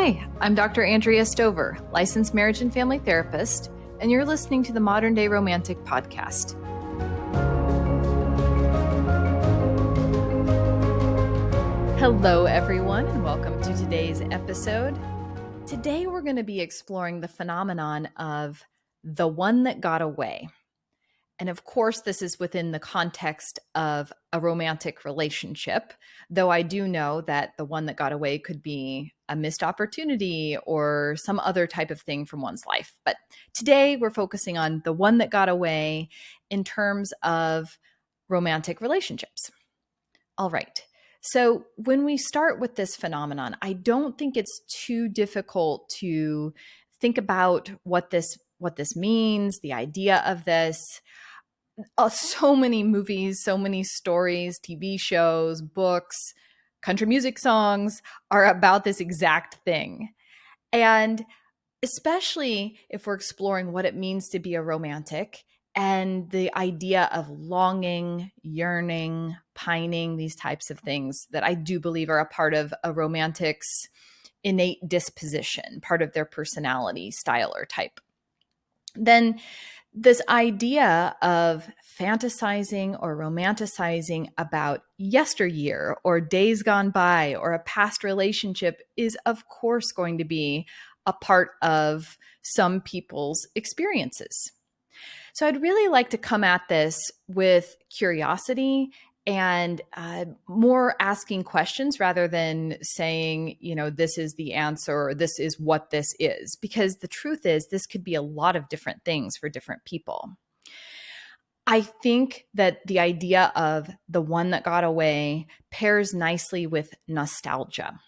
Hi, I'm Dr. Andrea Stover, licensed marriage and family therapist, and you're listening to the Modern Day Romantic Podcast. Hello, everyone, and welcome to today's episode. Today, we're going to be exploring the phenomenon of the one that got away. And of course, this is within the context of a romantic relationship, though I do know that the one that got away could be a missed opportunity or some other type of thing from one's life. But today we're focusing on the one that got away in terms of romantic relationships. All right. So when we start with this phenomenon, I don't think it's too difficult to think about what this means, the idea of this. So many movies, so many stories, TV shows, books, country music songs are about this exact thing. And especially if we're exploring what it means to be a romantic and the idea of longing, yearning, pining, these types of things that I do believe are a part of a romantic's innate disposition, part of their personality, style, or type. Then this idea of fantasizing or romanticizing about yesteryear or days gone by or a past relationship is, of course, going to be a part of some people's experiences. So I'd really like to come at this with curiosity and more asking questions rather than saying, this is the answer or this is what this is. Because the truth is, this could be a lot of different things for different people. I think that the idea of the one that got away pairs nicely with nostalgia.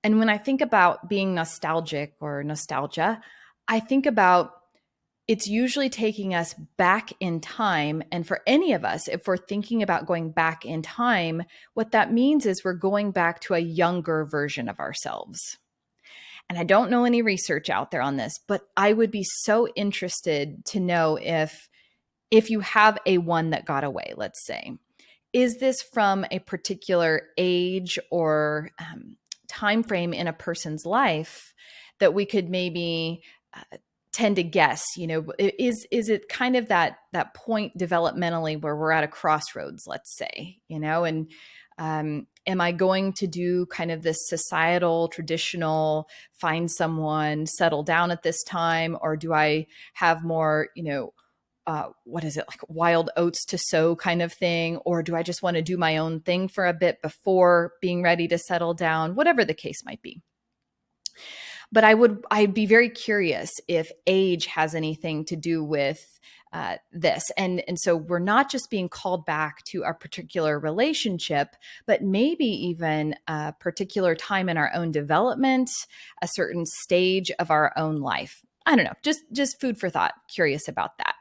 And when I think about being nostalgic or nostalgia, I think about it's usually taking us back in time. And for any of us, if we're thinking about going back in time, what that means is we're going back to a younger version of ourselves. And I don't know any research out there on this, but I would be so interested to know if you have a one that got away, let's say, is this from a particular age or time frame in a person's life that we could maybe tend to guess, is it kind of that point developmentally where we're at a crossroads, let's say, and am I going to do kind of this societal, traditional, find someone, settle down at this time, or do I have more, what is it, like wild oats to sow kind of thing? Or do I just want to do my own thing for a bit before being ready to settle down, whatever the case might be. But I'd be very curious if age has anything to do with this. And so we're not just being called back to a particular relationship, but maybe even a particular time in our own development, a certain stage of our own life. I don't know, just food for thought, curious about that.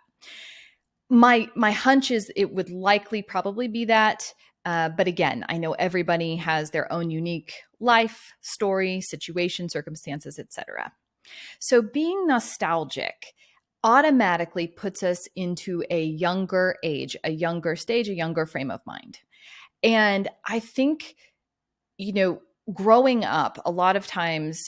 My hunch is it would likely probably be that. But again, I know everybody has their own unique life, story, situation, circumstances, etc. So being nostalgic automatically puts us into a younger age, a younger stage, a younger frame of mind. And I think, growing up, a lot of times,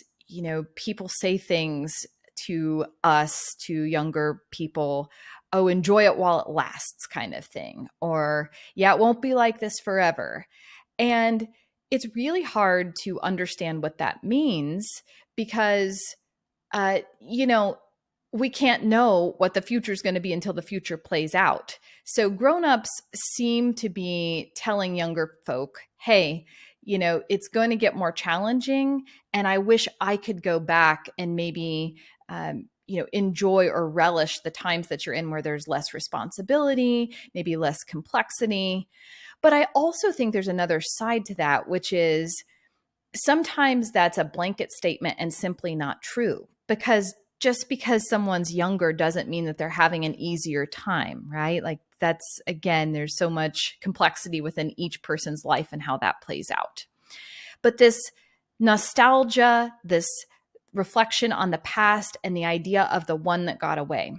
people say things to us, to younger people, oh, enjoy it while it lasts kind of thing. Or, yeah, it won't be like this forever. And it's really hard to understand what that means because, we can't know what the future is going to be until the future plays out. So grown-ups seem to be telling younger folk, hey, it's going to get more challenging. And I wish I could go back and maybe, enjoy or relish the times that you're in where there's less responsibility, maybe less complexity. But I also think there's another side to that, which is sometimes that's a blanket statement and simply not true. Because just because someone's younger doesn't mean that they're having an easier time, right? Like that's, again, there's so much complexity within each person's life and how that plays out. But this nostalgia, this reflection on the past and the idea of the one that got away.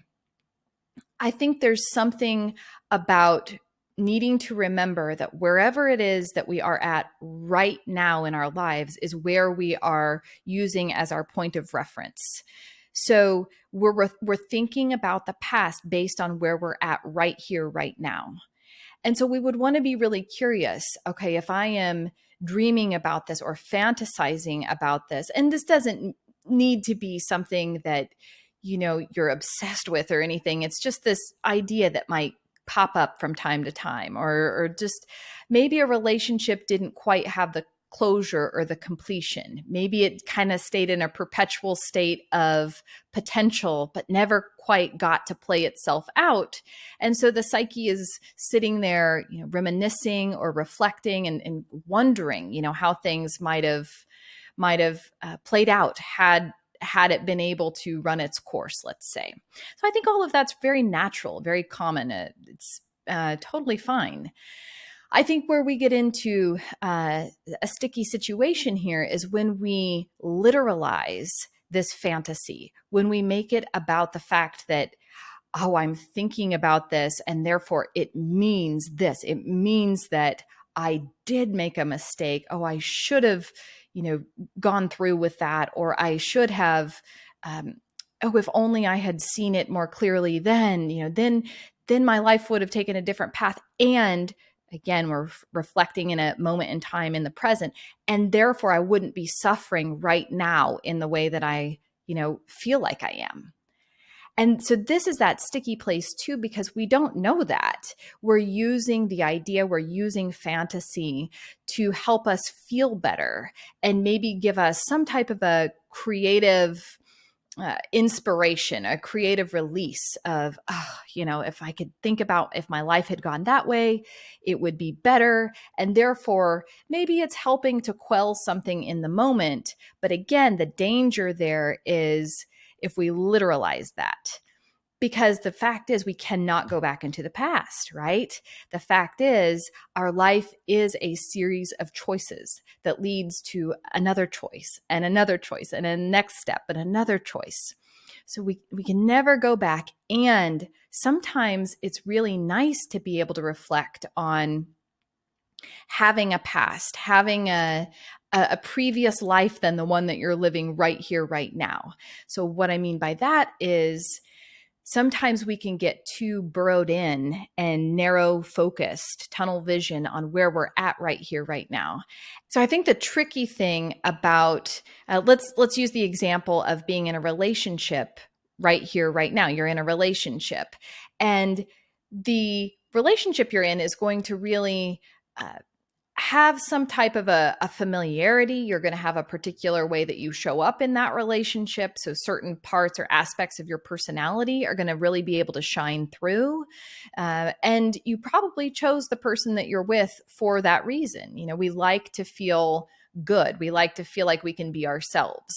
I think there's something about needing to remember that wherever it is that we are at right now in our lives is where we are using as our point of reference. So we're thinking about the past based on where we're at right here, right now. And so we would want to be really curious. Okay, if I am dreaming about this or fantasizing about this, and this doesn't need to be something that, you're obsessed with or anything. It's just this idea that might pop up from time to time, or just maybe a relationship didn't quite have the closure or the completion. Maybe it kind of stayed in a perpetual state of potential, but never quite got to play itself out. And so the psyche is sitting there, reminiscing or reflecting and wondering, how things might have played out had it been able to run its course, let's say. So I think all of that's very natural, very common. It's totally fine. I think where we get into a sticky situation here is when we literalize this fantasy, when we make it about the fact that, oh, I'm thinking about this and therefore it means this. It means that I did make a mistake. Oh, I should have, gone through with that, or I should have, oh, if only I had seen it more clearly then, then my life would have taken a different path. And again, we're reflecting in a moment in time in the present, and therefore I wouldn't be suffering right now in the way that I, feel like I am. And so this is that sticky place too, because we don't know that. We're using the idea, we're using fantasy to help us feel better and maybe give us some type of a creative inspiration, a creative release of, if I could think about if my life had gone that way, it would be better. And therefore, maybe it's helping to quell something in the moment. But again, the danger there is if we literalize that. Because the fact is, we cannot go back into the past, right? The fact is, our life is a series of choices that leads to another choice and a next step and another choice. So we can never go back. And sometimes it's really nice to be able to reflect on having a past, having a previous life than the one that you're living right here, right now. So what I mean by that is, sometimes we can get too burrowed in and narrow focused, tunnel vision on where we're at right here, right now. So I think the tricky thing about, let's use the example of being in a relationship right here, right now. You're in a relationship, and the relationship you're in is going to really have some type of a familiarity. You're going to have a particular way that you show up in that relationship. So certain parts or aspects of your personality are going to really be able to shine through. And you probably chose the person that you're with for that reason. We like to feel good. We like to feel like we can be ourselves.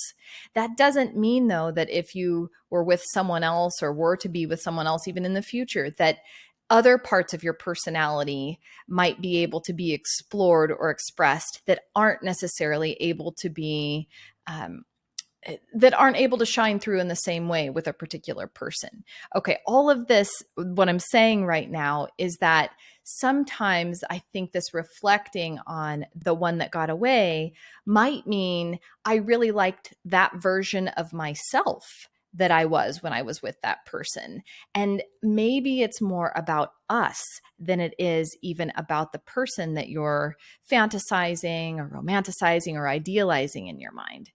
That doesn't mean, though, that if you were with someone else or were to be with someone else, even in the future, that other parts of your personality might be able to be explored or expressed that aren't necessarily able to be, that aren't able to shine through in the same way with a particular person. Okay, all of this, what I'm saying right now is that sometimes I think this reflecting on the one that got away might mean I really liked that version of myself that I was when I was with that person. And maybe it's more about us than it is even about the person that you're fantasizing or romanticizing or idealizing in your mind.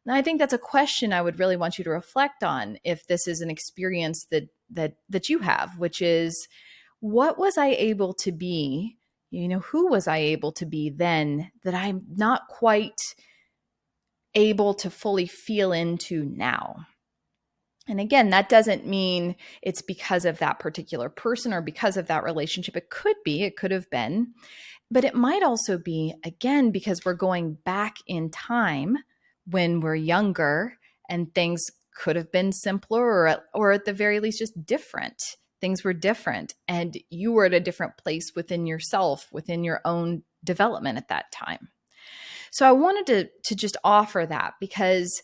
And I think that's a question I would really want you to reflect on if this is an experience that you have, which is, what was I able to be? Who was I able to be then that I'm not quite able to fully feel into now? And again, that doesn't mean it's because of that particular person or because of that relationship. It could be, it could have been, but it might also be, again, because we're going back in time when we're younger and things could have been simpler or at the very least just different. Things were different and you were at a different place within yourself, within your own development at that time. So I wanted to just offer that because,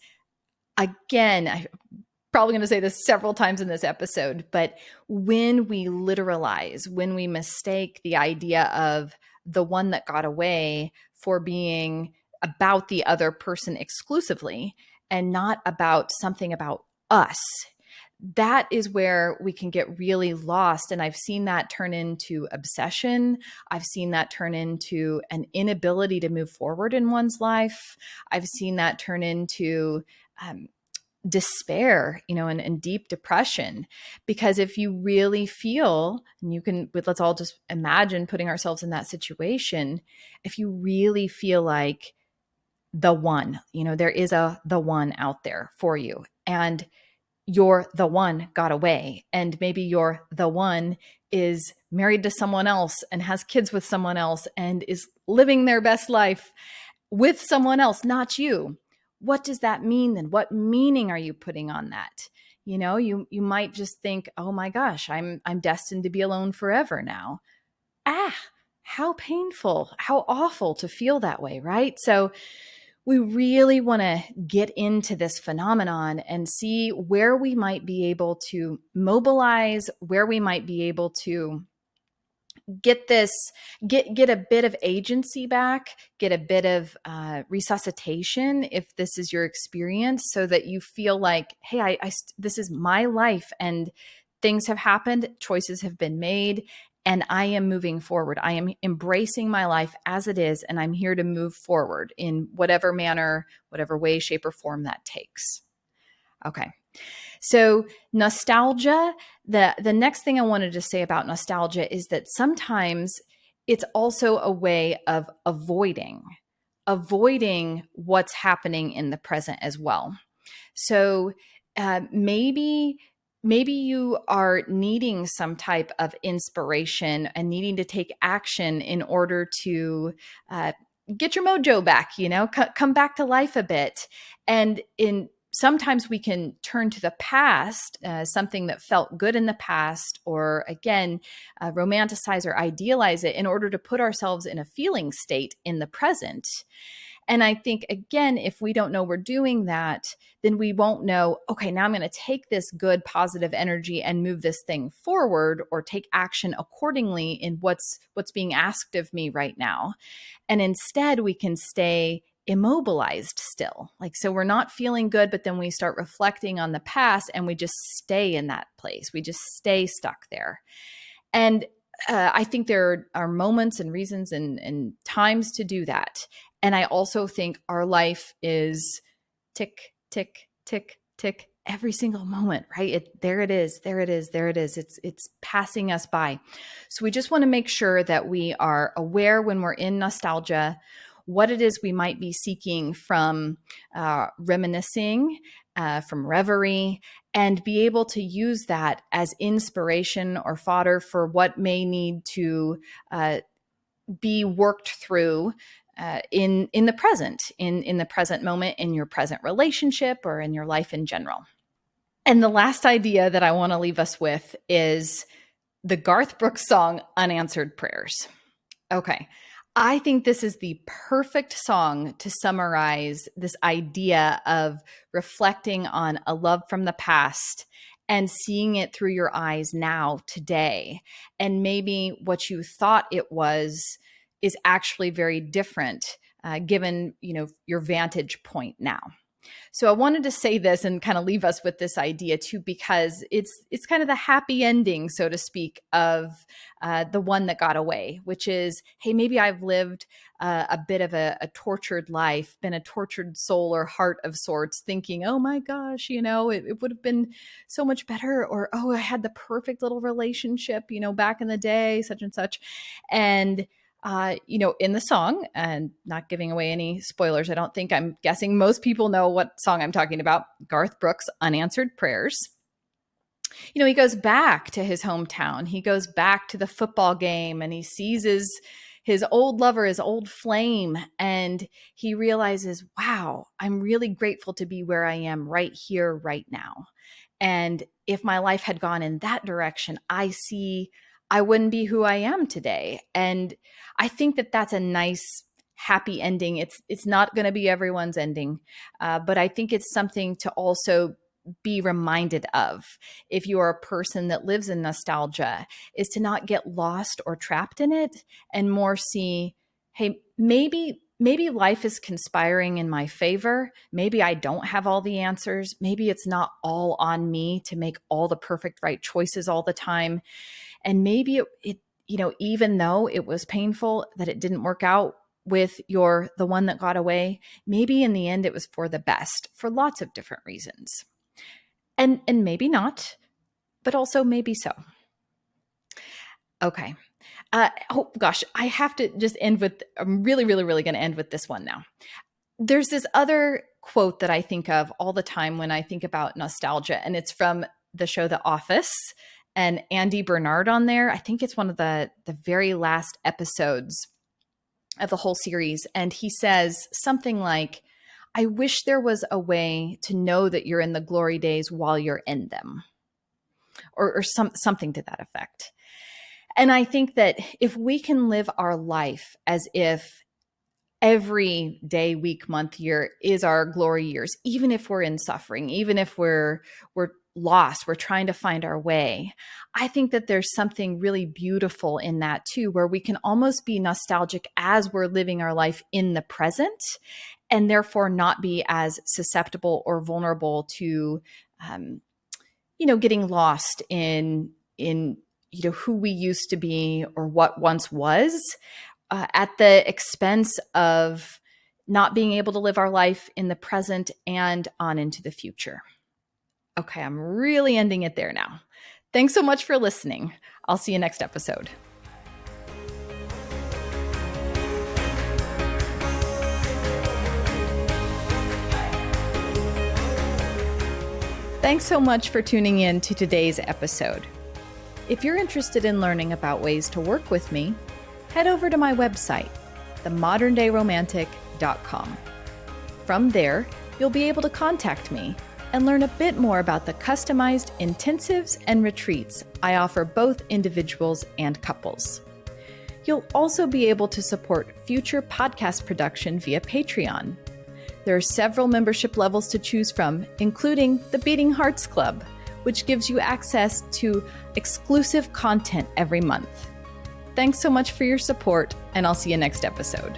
again, probably going to say this several times in this episode, but when we literalize, when we mistake the idea of the one that got away for being about the other person exclusively and not about something about us, that is where we can get really lost. And I've seen that turn into obsession. I've seen that turn into an inability to move forward in one's life. I've seen that turn into despair, and deep depression. Because if you really feel, and let's all just imagine putting ourselves in that situation. If you really feel like the one, there is the one out there for you, and you're the one got away, and maybe you're the one is married to someone else and has kids with someone else and is living their best life with someone else, not you. What does that mean then? What meaning are you putting on that? You might just think, oh my gosh, I'm destined to be alone forever now. How painful, how awful to feel that way, right? So we really want to get into this phenomenon and see where we might be able to mobilize, where we might be able to get a bit of agency back, get a bit of resuscitation if this is your experience, so that you feel like, hey, this is my life and things have happened, choices have been made, and I am moving forward. I am embracing my life as it is, and I'm here to move forward in whatever manner, whatever way, shape, or form that takes. Okay. So nostalgia, the next thing I wanted to say about nostalgia is that sometimes it's also a way of avoiding what's happening in the present as well. So maybe you are needing some type of inspiration and needing to take action in order to get your mojo back, come back to life a bit. And sometimes we can turn to the past, something that felt good in the past, or again, romanticize or idealize it in order to put ourselves in a feeling state in the present. And I think, again, if we don't know we're doing that, then we won't know, okay, now I'm going to take this good, positive energy and move this thing forward, or take action accordingly in what's being asked of me right now. And instead, we can stay immobilized still. So we're not feeling good, but then we start reflecting on the past and we just stay in that place. We just stay stuck there. And I think there are moments and reasons and times to do that. And I also think our life is tick, tick, tick, tick, every single moment, right? There it is. It's passing us by. So we just want to make sure that we are aware when we're in nostalgia, what it is we might be seeking from reminiscing, from reverie, and be able to use that as inspiration or fodder for what may need to be worked through in the present, in the present moment, in your present relationship, or in your life in general. And the last idea that I want to leave us with is the Garth Brooks song, Unanswered Prayers. Okay. I think this is the perfect song to summarize this idea of reflecting on a love from the past and seeing it through your eyes now, today. And maybe what you thought it was is actually very different, given, your vantage point now. So I wanted to say this and kind of leave us with this idea too, because it's kind of the happy ending, so to speak, of the one that got away, which is, hey, maybe I've lived a bit of a tortured life, been a tortured soul or heart of sorts, thinking, oh my gosh, it would have been so much better, or, oh, I had the perfect little relationship, back in the day, such and such. And in the song, and not giving away any spoilers, I'm guessing most people know what song I'm talking about, Garth Brooks' Unanswered Prayers. He goes back to his hometown. He goes back to the football game, and he sees his old lover, his old flame, and he realizes, wow, I'm really grateful to be where I am right here, right now. And if my life had gone in that direction, I wouldn't be who I am today. And I think that that's a nice, happy ending. It's not going to be everyone's ending, but I think it's something to also be reminded of if you're a person that lives in nostalgia, is to not get lost or trapped in it, and more see, hey, maybe life is conspiring in my favor. Maybe I don't have all the answers. Maybe it's not all on me to make all the perfect right choices all the time. And maybe it even though it was painful that it didn't work out with the one that got away, maybe in the end it was for the best for lots of different reasons. And maybe not, but also maybe so. Okay. Oh gosh, I have to just I'm really, really, really going to end with this one now. There's this other quote that I think of all the time when I think about nostalgia, and it's from the show The Office, and Andy Bernard on there. I think it's one of the very last episodes of the whole series. And he says something like, I wish there was a way to know that you're in the glory days while you're in them, or something to that effect. And I think that if we can live our life as if every day, week, month, year is our glory years, even if we're in suffering, even if we're lost, we're trying to find our way, I think that there's something really beautiful in that too, where we can almost be nostalgic as we're living our life in the present, and therefore not be as susceptible or vulnerable to, getting lost in who we used to be or what once was, at the expense of not being able to live our life in the present and on into the future. Okay, I'm really ending it there now. Thanks so much for listening. I'll see you next episode. Thanks so much for tuning in to today's episode. If you're interested in learning about ways to work with me, head over to my website, themoderndayromantic.com. From there, you'll be able to contact me and learn a bit more about the customized intensives and retreats I offer both individuals and couples. You'll also be able to support future podcast production via Patreon. There are several membership levels to choose from, including the Beating Hearts Club, which gives you access to exclusive content every month. Thanks so much for your support, and I'll see you next episode.